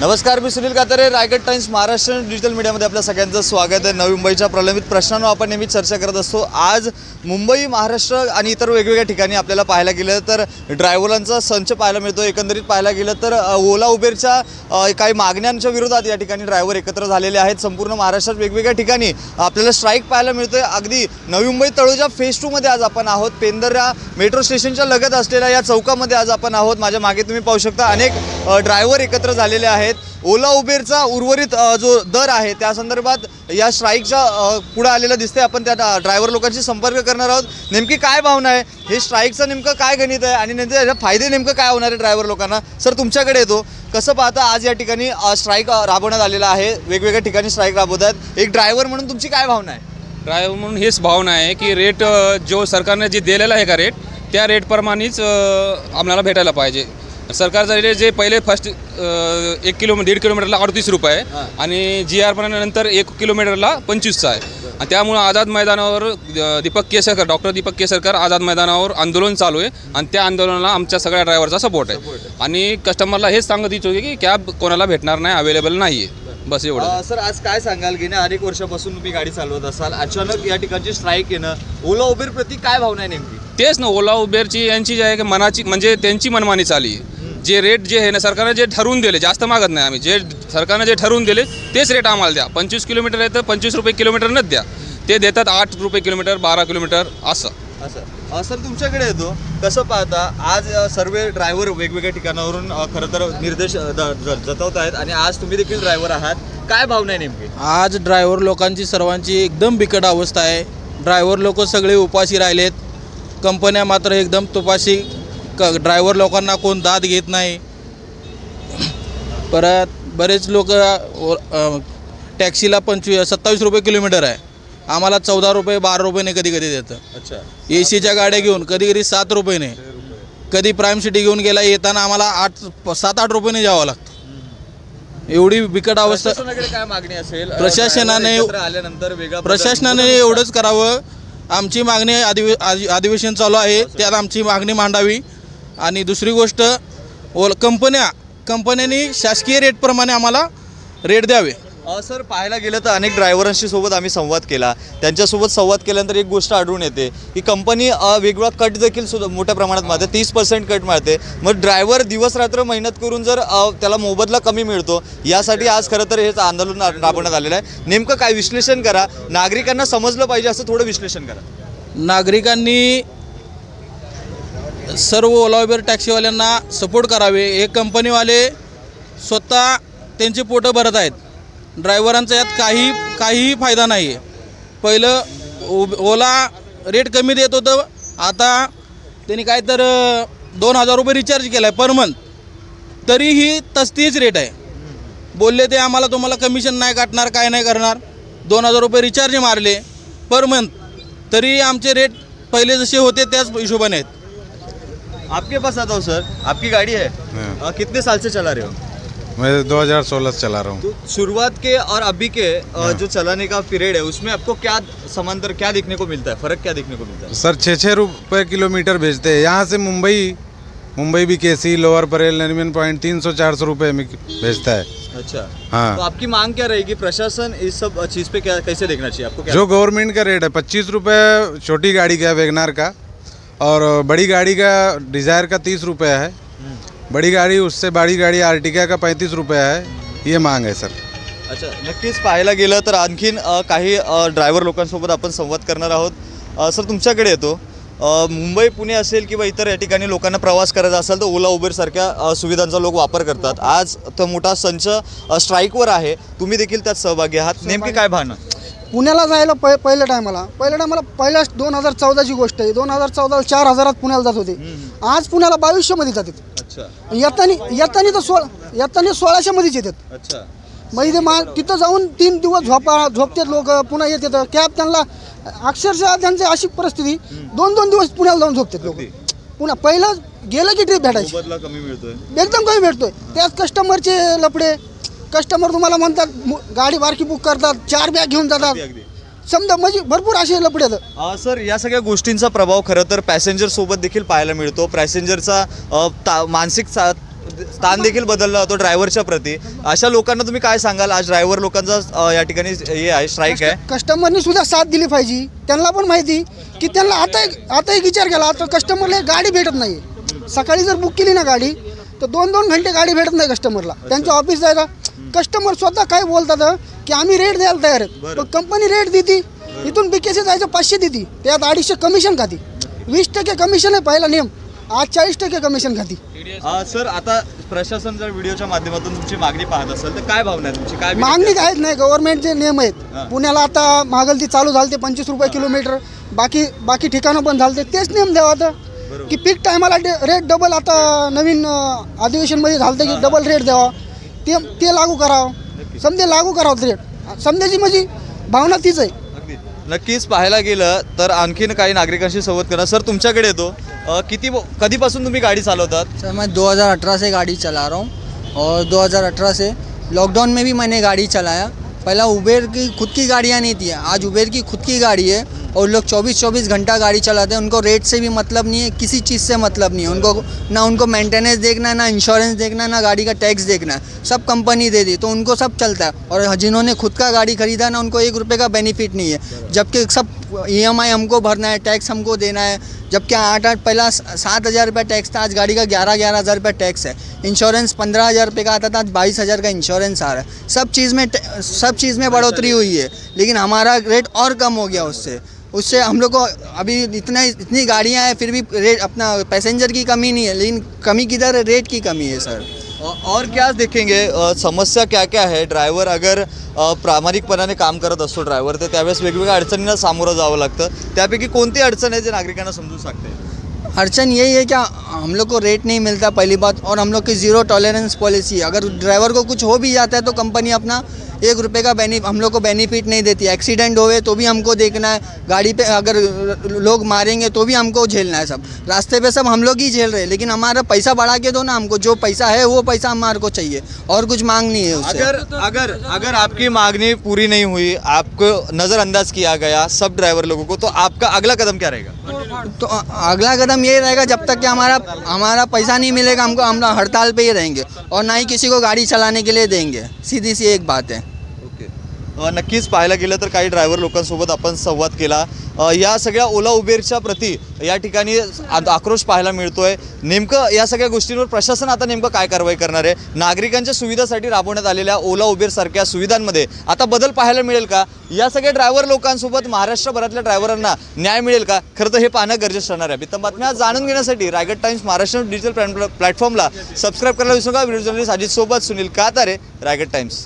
नमस्कार, मी Sunil कातरे, Raigad times Maharashtra digital मीडियामध्ये आपल्या सगळ्यांचं स्वागत आहे। नवी मुंबईच्या प्रलंबित प्रश्नांवर आपण नेहमी चर्चा करत असतो। आज मुंबई, महाराष्ट्र आणि इतर वेगवेगळ्या ठिकाणी आपल्याला पाहायला गेलं तर ड्रायव्हरांचा संच पाहायला मिळतो। एकंदरीत पाहायला गेलं तर ओला उबेरच्या काही मागण्यांच्या विरोधात या ठिकाणी ड्रायव्हर एकत्र झालेले आहेत। संपूर्ण महाराष्ट्रात वेगवेगळ्या ठिकाणी आपल्याला स्ट्राईक पाहायला मिळतोय। अगदी नवी मुंबई तळोजा फेज 2 मध्ये आज आपण आहोत। पेंदरा मेट्रो स्टेशनच्या लगत असलेल्या या चौकामध्ये आज आपण आहोत। माझ्या मागे तुम्ही पाहू शकता अनेक ड्रायव्हर एकत्र झालेले आहेत। ओला उबेरचा उर्वरित जो दर आहे त्या संदर्भात या स्ट्राईकच्या पुढे आलेलं दिसते। आपण त्या ड्रायव्हर लोकांशी संपर्क करणार आहोत। नेमकी काय भावना आहे, हे स्ट्राईकचं नेमकं काय गणित आहे आणि नेमके याचे फायदे नेमकं काय होणार आहे ड्रायव्हर लोकांना। सर, तुमच्याकडे येतो, कसं पाहता आज या ठिकाणी स्ट्राईक राबवण्यात आलेला आहे, वेगवेगळ्या ठिकाणी स्ट्राईक राबवतात, एक ड्रायव्हर म्हणून तुमची काय भावना आहे? ड्रायव्हर म्हणून हेच भावना आहे की रेट जो सरकारने जे दिलेला आहे का रेट, त्या रेटप्रमाणेच आम्हाला भेटायला पाहिजे। सरकारचा रेट जे पहिले फर्स्ट 1.5 किलोमीटरला 38 रुपये आणि GR नंतर 1 किलोमीटरला 25 आहे। आणि त्यामुळे आझाद मैदानावर डॉक्टर दीपक केसरकर आझाद मैदानावर आंदोलन चालू आहे आणि त्या आंदोलनाला आमच्या सगळ्या ड्रायव्हरचा सपोर्ट आहे। आणि कस्टमरला हेच सांगत इच्छितो की कॅब कोणाला भेटणार नाही, अवेलेबल नाही आहे, बस एवढं। सर, आज काय सांगाल, गेल्या अनेक वर्षापासून तुम्ही गाडी चालवत असाल, अचानक या ठिकाणची स्ट्राईक येणं, ओला उबेर प्रति काय भावना आहे नेमकी? तेच ना, ओला उबेरची यांची जी आहे की मनाची, म्हणजे त्यांची मनमानी चालली आहे। जे रेट जे आहे ना सरकारने जे ठरवून दिले, जास्त मागत नाही आम्ही, जे सरकारने जे ठरवून दिले तेच रेट आम्हाला द्या। 25 किलोमीटर आहे तर 25 रुपये किलोमीटरनंच द्या, ते देतात 8 रुपये किलोमीटर, 12 किलोमीटर असं। सर, तुमच्याकडे येतो, कसं पाहता आज सर्व ड्रायव्हर वेगवेगळ्या ठिकाणावरून खरं तर निर्देश जतवत आहेत आणि आज तुम्ही देखील ड्रायव्हर आहात, काय भावना आहे नेमकी? आज ड्रायव्हर लोकांची सर्वांची एकदम बिकट अवस्था आहे। ड्रायव्हर लोक सगळे उपाशी राहिलेत, कंपन्या मात्र एकदम तुपाशी, ड्रायव्हर लोकांना कोण दाद घेत नाही। परत बरेच लोक टॅक्सीला 27 रुपये किलोमीटर आहे, आम्हाला 14 रुपये 12 रुपयेने कधी कधी देतं। अच्छा, AC च्या गाड्या घेऊन कधी कधी 7 रुपयेने, कधी प्राईम सिटी घेऊन गेला येताना आम्हाला 7-8 रुपयेने जावं लागतं। एवढी बिकट अवस्था। काय मागणी असेल प्रशासनाने एवढंच करावं, आमची मागणी अधिवेशन चालू आहे त्यात आमची मागणी मांडावी। आणि दुसरी गोष्ट, कंपन्यांनी शासकीय रेटप्रमाणे आम्हाला रेट द्यावे। सर, पाहायला गेलं तर अनेक ड्रायव्हरांशी सोबत आम्ही संवाद केला, त्यांच्यासोबत संवाद केल्यानंतर एक गोष्ट आढळून येते की कंपनी वेगवेगळा कट देखील मोठ्या प्रमाणात मारते, 30% कट मारते। मग ड्रायव्हर दिवस रात्र मेहनत करून जर त्याला मोबदला कमी मिळतो, यासाठी आज खरं तर हेच आंदोलन राबवण्यात आलेलं आहे। नेमकं काय विश्लेषण करा, नागरिकांना समजलं पाहिजे असं थोडं विश्लेषण करा। नागरिकांनी सर्व ओला उबेर टॅक्सीवाल्यांना सपोर्ट करावे। हे कंपनीवाले स्वतः त्यांचे पोटं भरत आहेत, ड्रायव्हरांचा यात काहीही फायदा नाही आहे। पहिलं ओला रेट कमी देत होतं, आता त्यांनी काय तर 2000 रुपये रिचार्ज केला आहे पर मंथ, तरीही 33 रेट आहे। बोलले ते आम्हाला तुम्हाला कमिशन नाही काटणार, काय नाही करणार, 2000 रुपये रिचार्ज मारले पर मंथ, तरी आमचे रेट पहले जसे होते त्याच हिशोबाने आहेत। आपके पास आता हूँ सर, आपकी गाड़ी है, कितने साल से चला रहे हो? मैं 2016 से चला रहा हूँ। तो शुरुआत के और अभी के जो चलाने का पीरियड है उसमें आपको क्या समांतर क्या देखने को मिलता है, फर्क क्या देखने को मिलता है? सर 6-6 रुपये किलोमीटर भेजते हैं, यहाँ से मुंबई BKC, लोअर परेल, नरीमन पॉइंट 300-400 रुपये में भेजता है। अच्छा, हाँ। तो आपकी मांग क्या रहेगी, प्रशासन इस सब चीज़ पे क्या कैसे देखना चाहिए आपको? जो गवर्नमेंट का रेट है 25 रुपये छोटी गाड़ी का, वैगनार का, और बड़ी गाड़ी का डिज़ायर का 30 रुपये है, बड़ी गाड़ी उससे बड़ी गाड़ी आर्टिका का 35 रुपये है, ये मांग है सर। अच्छा, नक्कीच पाहायला गेलं तर आणखीन काही ड्रायव्हर लोकांसोबत आपण संवाद करणार आहोत। सर, तुमच्याकडे येतो, मुंबई पुणे असेल किंवा इतर या ठिकाणी लोकांना प्रवास करायचा असेल तर ओला उबेरसारख्या सुविधांचा लोक वापर करतात। आज तो मोठा संच स्ट्राईकवर आहे, तुम्ही देखील त्यात सहभागी आहात, नेमकी काय भावना? पुण्याला जायला पहिल्या टायमाला 2014ची गोष्ट आहे, 2014ला 4000 पुण्याला जात होते, आज पुण्याला 2200 मध्ये जातात। अच्छा, येतानी तर 1600 मध्येच येतात। अच्छा, मग इथे तिथं जाऊन 3 दिवस झोपतात लोक, पुन्हा येतात कॅब, त्यांना अक्षरशः त्यांची अशी परिस्थिती 2-2 दिवस पुण्याला जाऊन झोपतात लोक। पुन्हा पहिलं गेलं की ट्रिप भेटायची, बदला कमी मिळतोय, एकदम कमी भेटतोय, त्याच कस्टमरचे लपडे, कस्टमर तुम्हाला म्हणतात गाडी बारकी बुक करतात, 4 बॅग घेऊन जातात. समजा म्हणजे भरपूर असे लपडे आहेत. सर या सगळ्या गोष्टींचा प्रभाव खरं तर पॅसेंजर सोबत देखील पाहायला मिळतो. पॅसेंजरचा मानसिक स्थान देखील बदलला जातो ड्रायव्हरच्या प्रती. अशा लोकांना तुम्ही काय सांगाल? आज ड्रायव्हर लोकांचा या ठिकाणी हे आहे, स्ट्राईक आहे. कस्टमरनी सुद्धा साथ दिली पाहिजे. त्यांना पण माहिती की त्यांना आता एक विचार केला तर कस्टमरला गाडी भेटत नाही. सकाळी जर बुक केली ना गाडी तर 2-2 घंटे गाडी भेटत नाही कस्टमरला. त्यांच्या ऑफिस जायला कस्टमर स्वतः काय बोलतात की आम्ही रेट द्यायला तयार आहेत, पण कंपनी रेट देते. इथून बीकेसी जायचं 500 देते, त्यात 250 कमिशन खाती. 20% कमिशन आहे पहिला नेम, आज 40% कमिशन खाती. सर आता प्रशासन जर व्हिडिओच्या माध्यमातून तुमची मागणी पाहत असेल तर काय भावना आहे तुमची? काय मागणी काहीच नाही, गव्हर्नमेंटचे नियम आहेत. पुण्याला आता मागल ती चालू झाली ते 25 रुपये किलोमीटर, बाकी ठिकाणं पण झाले तेच नियम द्यावा आता की पीक टायमाला रेट डबल. आता नवीन अधिवेशनमध्ये झालं की डबल रेट द्यावा, ते लागू करावं. समजे लागू करावं रेट. समजायची माझी भावना तीच आहे. नक्कीच पाहायला गेलं तर आणखीन काही नागरिकांशी संवाद करा. सर तुमच्याकडे येतो. कधीपासून तुम्ही गाडी चालवतात? सर मैं 2018 से गाड़ी चला रहा हूँ और 2018 से लॉकडाउन में भी मैंने गाड़ी चलाया. पहला उबेर की खुद की गाड़ियाँ नहीं थी, आज उबेर की खुद की गाड़ी है और लोग 24-24 घंटा गाड़ी चलाते हैं. उनको रेट से भी मतलब नहीं है, किसी चीज़ से मतलब नहीं है उनको. ना उनको मेंटेनेंस देखना है, ना इंश्योरेंस देखना है, ना गाड़ी का टैक्स देखना है. सब कंपनी दे दी तो उनको सब चलता है. और जिन्होंने खुद का गाड़ी खरीदा ना उनको 1 रुपये का बेनिफिट नहीं है, जबकि सब EMI हमको भरना है, टैक्स हमको देना है. जबकि 8 पहला 7,000 रुपये टैक्स था, आज गाड़ी का 11,000 रुपये टैक्स है. इंश्योरेंस 15,000 रुपये का आता था, आज 22,000 का इंश्योरेंस आ रहा है. सब चीज़ में बढ़ोतरी हुई है, लेकिन हमारा रेट और कम हो गया उससे हम लोग को. अभी इतनी गाड़ियाँ हैं फिर भी रेट अपना पैसेंजर की कमी नहीं है, लेकिन कमी किधर है? रेट की कमी है सर. और क्या देखेंगे? समस्या क्या क्या है? ड्रायव्हर अगर प्रामाणिकपणाने काम करत असतो ड्रायव्हर, तर त्यावेळेस वेगवेगळ्या अडचणींना सामोरं जावं लागतं. त्यापैकी कोणती अडचण आहे जे नागरिकांना समजू शकते? अड़चन यही है कि हम लोग को रेट नहीं मिलता पहली बात, और हम लोग की ज़ीरो टॉलरेंस पॉलिसी है. अगर ड्राइवर को कुछ हो भी जाता है तो कंपनी अपना 1 रुपये का हम लोग को बेनिफिट नहीं देती. एक्सीडेंट होवे तो भी हमको देखना है, गाड़ी पे अगर लोग मारेंगे तो भी हमको झेलना है. सब रास्ते पे सब हम लोग ही झेल रहे हैं, लेकिन हमारा पैसा बढ़ा के दो ना हमको. जो पैसा है वो पैसा हमारे को चाहिए, और कुछ मांग नहीं है उससे. अगर आपकी मांगनी पूरी नहीं हुई, आपको नज़रअंदाज किया गया सब ड्राइवर लोगों को, तो आपका अगला कदम क्या रहेगा? तो अगला कदम ये रहेगा, जब तक कि हमारा पैसा नहीं मिलेगा हम हड़ताल पे ही रहेंगे और ना ही किसी को गाड़ी चलाने के लिए देंगे. सीधी सी एक बात है. नक्कीच पाहायला गेलं तर काही ड्रायव्हर लोकांसोबत आपण संवाद केला. या सगळ्या ओला उबेरच्या प्रती या ठिकाणी आक्रोश पाहायला मिळतोय. नेमकं या सगळ्या गोष्टींवर प्रशासन आता नेमकं काय कारवाई करणार आहे? नागरिकांच्या सुविधासाठी राबवण्यात आलेल्या ओला उबेरसारख्या सुविधांमध्ये आता बदल पाहायला मिळेल का? या सगळ्या ड्रायव्हर लोकांसोबत महाराष्ट्रभरातल्या ड्रायव्हरांना न्याय मिळेल का? खरं तर हे पाहणं गरजेचं ठरणार आहे. बित्तम बातम्या जाणून घेण्यासाठी रायगड टाइम्स महाराष्ट्र डिजिटल प्लॅटफॉर्मला सबस्क्राईब करायला विसरू नका. व्हिडिओ जर्नलिस्ट अजित सोबत सुनील कातारे, रायगड टाइम्स.